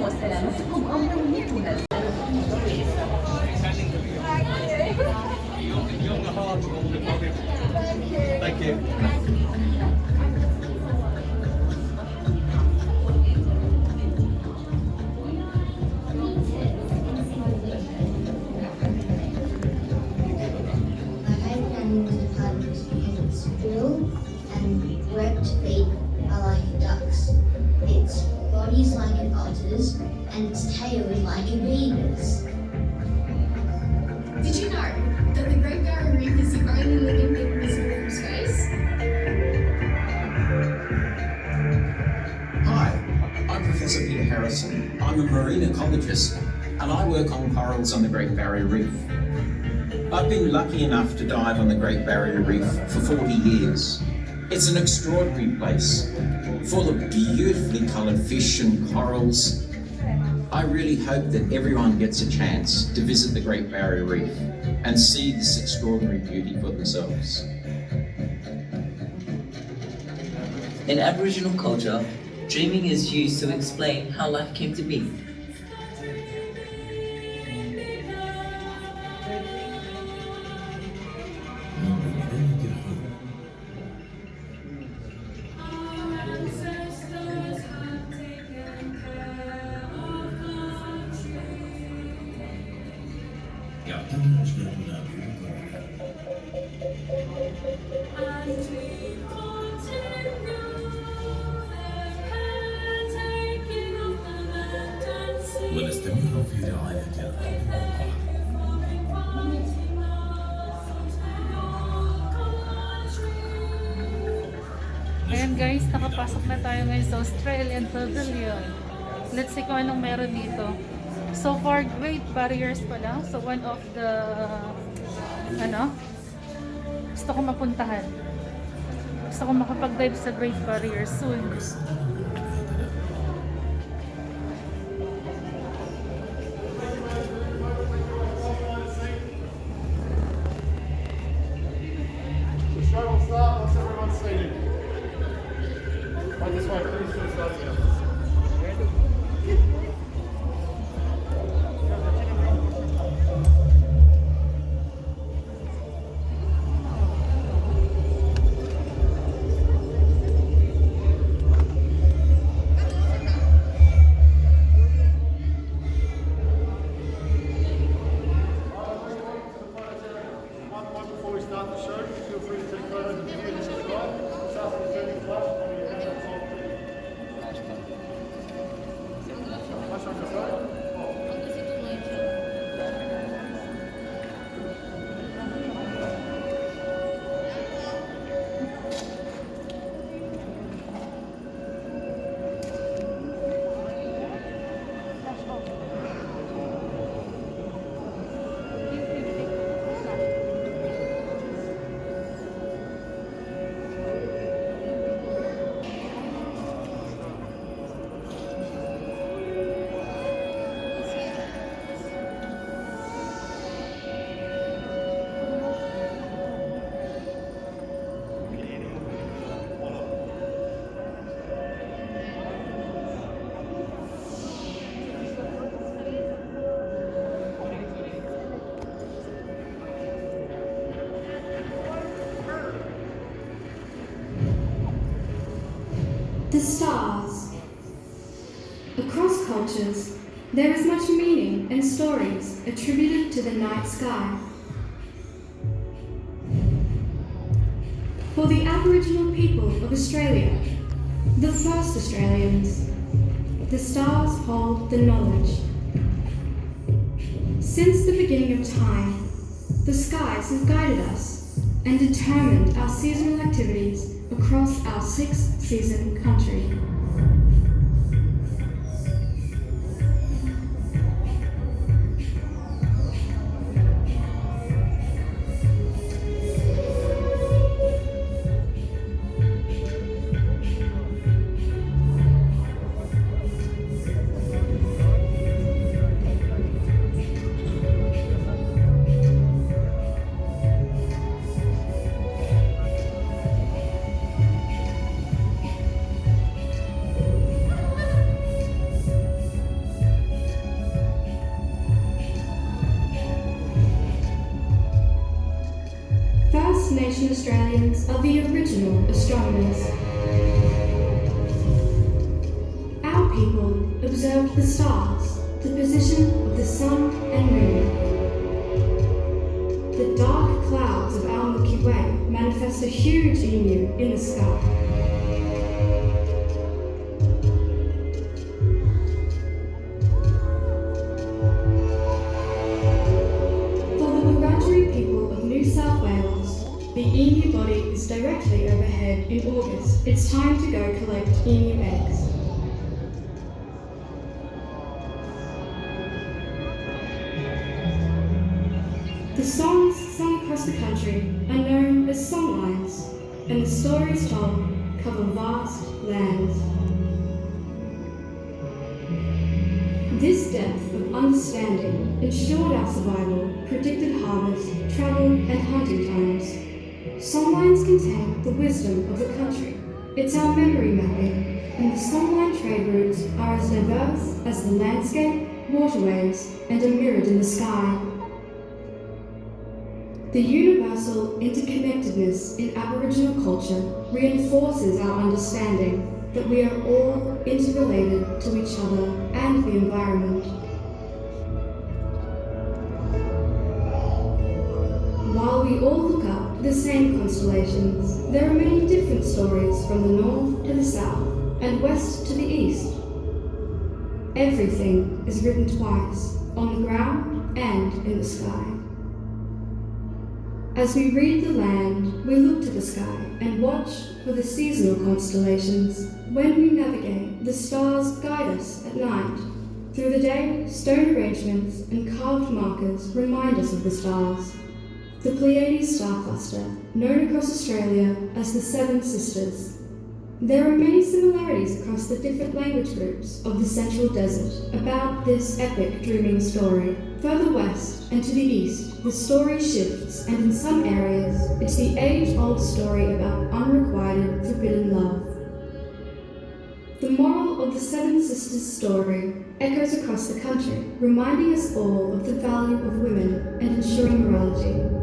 وسلامتكم أولويتنا. Thank you. And webbed feet are like ducks. Its body is like an otter's, and its tail is like a beaver's. Did you know that the Great Barrier Reef is the only living thing visible from space? Hi, I'm Professor Peter Harrison. I'm a marine ecologist and I work on corals on the Great Barrier Reef. I've been lucky enough to dive on the Great Barrier Reef for 40 years. It's an extraordinary place, full of beautifully coloured fish and corals. I really hope that everyone gets a chance to visit the Great Barrier Reef and see this extraordinary beauty for themselves. In Aboriginal culture, dreaming is used to explain how life came to be. ونستمر في رعاية Ayan guys, nakapasok na tayo ngayon sa Australian Pavilion. Let's see kung anong meron dito. So far, Great Barriers pa lang. So one of the, gusto ko mapuntahan. Gusto ko makapag-dive sa Great Barriers soon. Show will start once everyone's seated. Right this way, please, to the start here. Before we start the show, feel free to take photos of the image of the guide. Just ask them to turn your flash and your hands up on the flash on your side. The stars. Across cultures, there is much meaning and stories attributed to the night sky. For the Aboriginal people of Australia, the first Australians, the stars hold the knowledge. Since the beginning of time, the skies have guided us and determined our seasonal activities across our six-season country. generation Australians are the original astronomers. Our people observed the stars, the position of the sun and moon. The dark clouds of our Milky Way manifest a huge emu in the sky. For the Wiradjuri people of New South Wales, the emu body is directly overhead in August. It's time to go collect emu eggs. The songs sung across the country are known as songlines, and the stories told cover vast lands. This depth of understanding ensured our survival, predicted harvest, travel, and hunting times. Songlines contain the wisdom of the country. It's our memory mapping, and the songline trade routes are as diverse as the landscape, waterways, and are mirrored in the sky. The universal interconnectedness in Aboriginal culture reinforces our understanding that we are all interrelated to each other and the environment. While we all look up to the same constellations, there are many different stories from the north to the south and west to the east. Everything is written twice, on the ground and in the sky. As we read the land, we look to the sky and watch for the seasonal constellations. When we navigate, the stars guide us at night. Through the day, stone arrangements and carved markers remind us of the stars. The Pleiades star cluster, known across Australia as the Seven Sisters. There are many similarities across the different language groups of the Central Desert about this epic dreaming story. Further west and to the east, the story shifts, and in some areas, it's the age-old story about unrequited, forbidden love. The moral of the Seven Sisters story echoes across the country, reminding us all of the value of women and ensuring morality.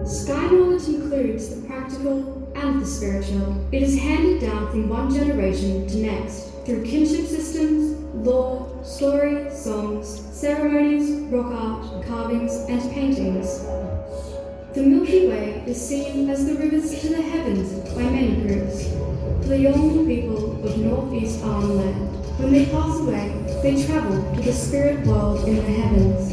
Sky knowledge includes the practical and the spiritual. It is handed down from one generation to next through kinship systems, lore, story, songs, ceremonies, rock art, carvings, and paintings. The Milky Way is seen as the rivers to the heavens by many groups. For the Yolngu people of northeast Arnhem Land, when they pass away, they travel to the spirit world in the heavens.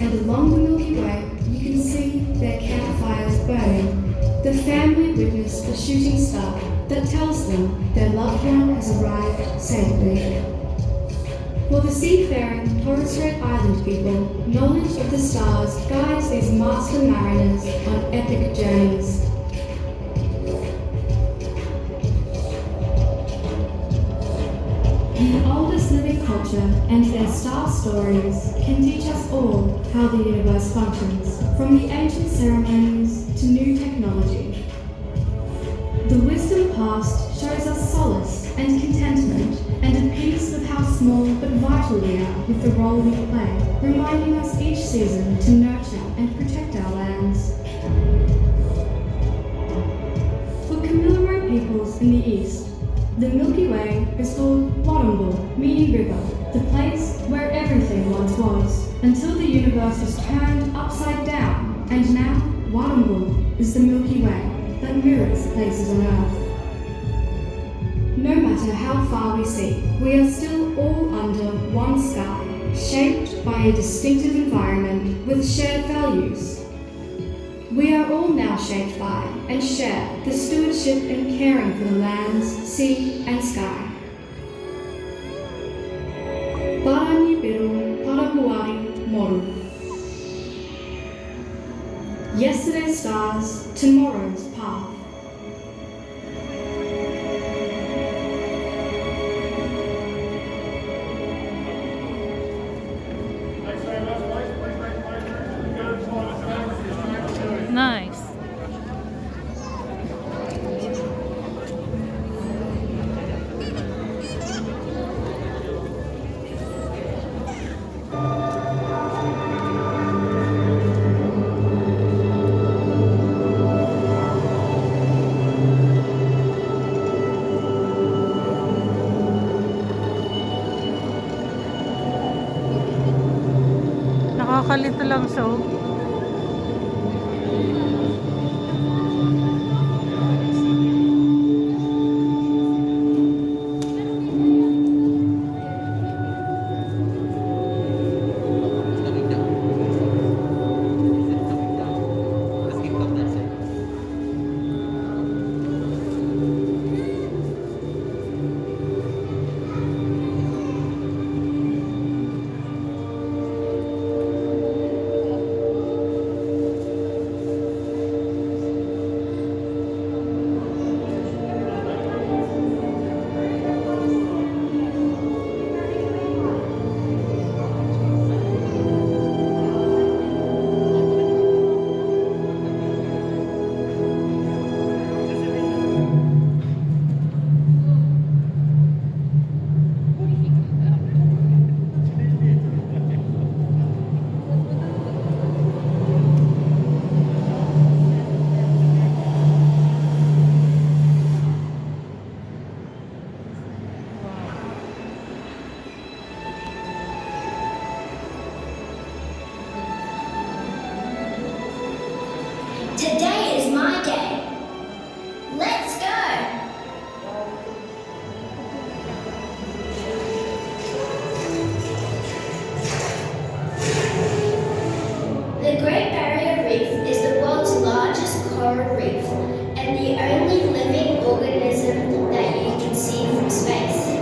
And along the Milky Way, you can see their campfires burning. The family witness a shooting star that tells them their loved one has arrived safely. For the seafaring Torres Strait Island people, knowledge of the stars guides these master mariners on epic journeys. The oldest living culture and their star stories can teach us all how the universe functions, from the ancient ceremonies to new technology. The wisdom past shows us solace and contentment and a piece of how small but vital we are with the role we play, reminding us each season to nurture and protect our lands. For Kamilaroi peoples in the east, the Milky Way is called Warrnambool, meaning river, the place where everything once was, until the universe was turned upside down, and now Warrnambool is the Milky Way that mirrors places on Earth. No matter how far we see, we are still all under one sky, shaped by a distinctive environment with shared values. We are all now shaped by and share the stewardship and caring for the lands, sea and sky. Para Nibiru Paraguari Moru. Yesterday's stars, tomorrow's path. Thanks very much, boys. Please make way for the girls on the stage. Nice. napakalito lang siya. Oh. Today is my day. Let's go. The Great Barrier Reef is the world's largest coral reef and the only living organism that you can see from space.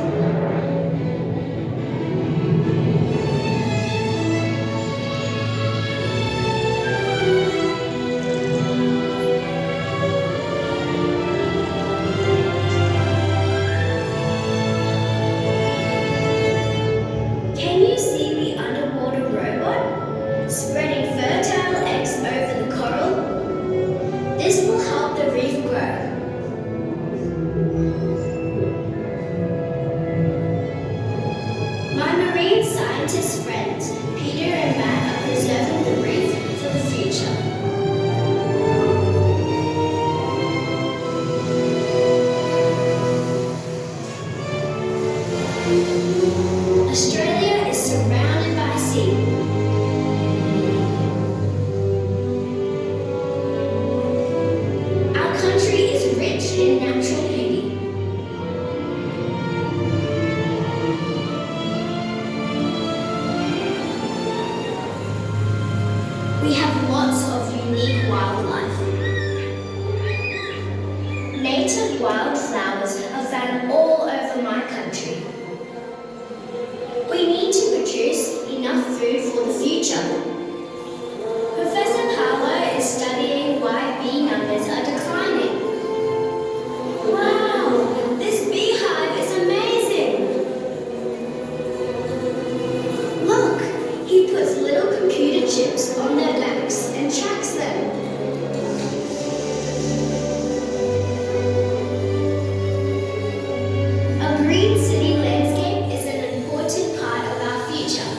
Can you see the underwater robot spreading fertile eggs over the coral? This will help the reef grow. My marine scientist friends, Peter and Matt, are preserving the reef for the future. Australia is surrounded by sea. Our country is rich in natural beauty. We have lots of unique wildlife. Native wildflowers are found all over my country. We need to produce enough food for the future. Professor Power is studying why bee numbers are declining. Wow, this beehive is amazing. Look, he puts little computer chips on their backs and tracks them. A green city landscape is an important part of our future.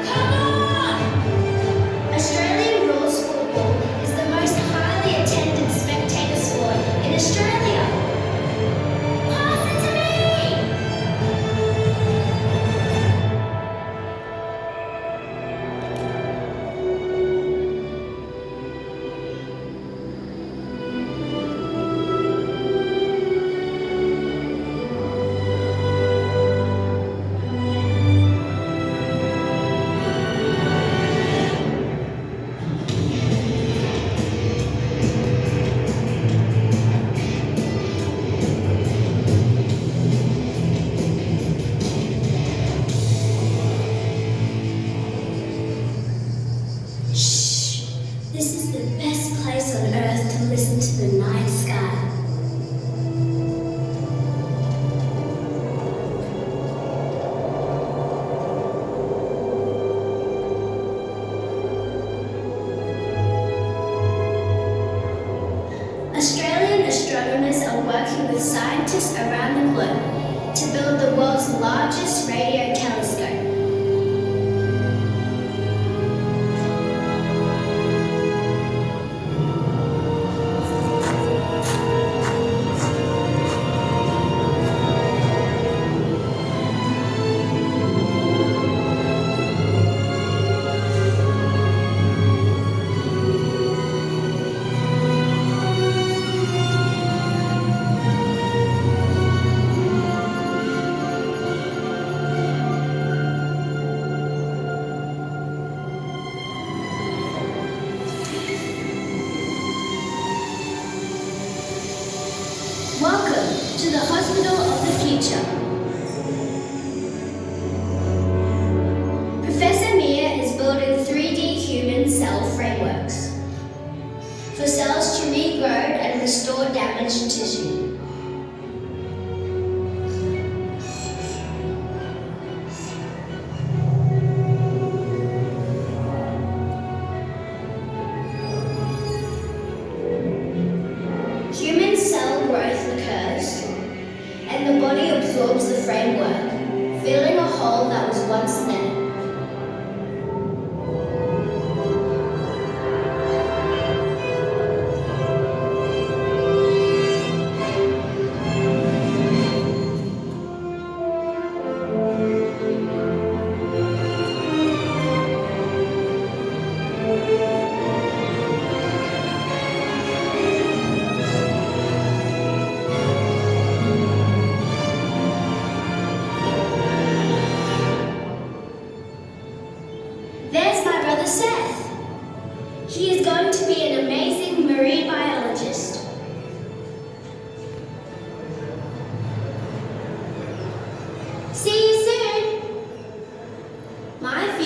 Come on! Australian rules football is the most highly attended spectator sport in Australia. Pass it to me! Shh! This is the best place on earth to listen to the night sky. Australian astronomers are working with scientists around the globe to build the world's largest radio telescope.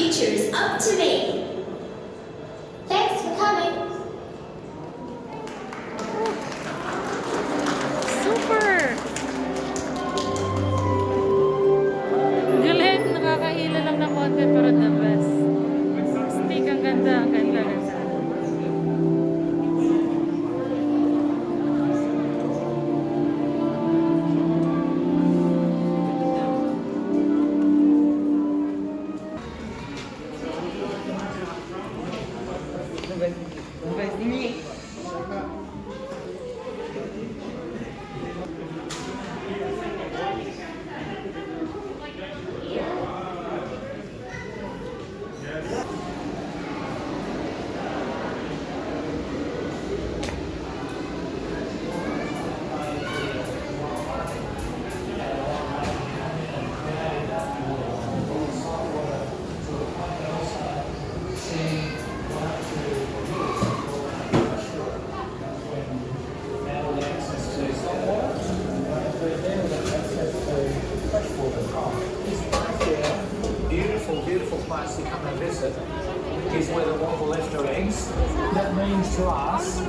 future is up to me. Thanks for coming. Super! Galing, nakakahila lang ng konti pero the best. Stick, ang ganda, ang ganda, ganda. Beautiful place to come and visit is where the waffle left her eggs. That means to us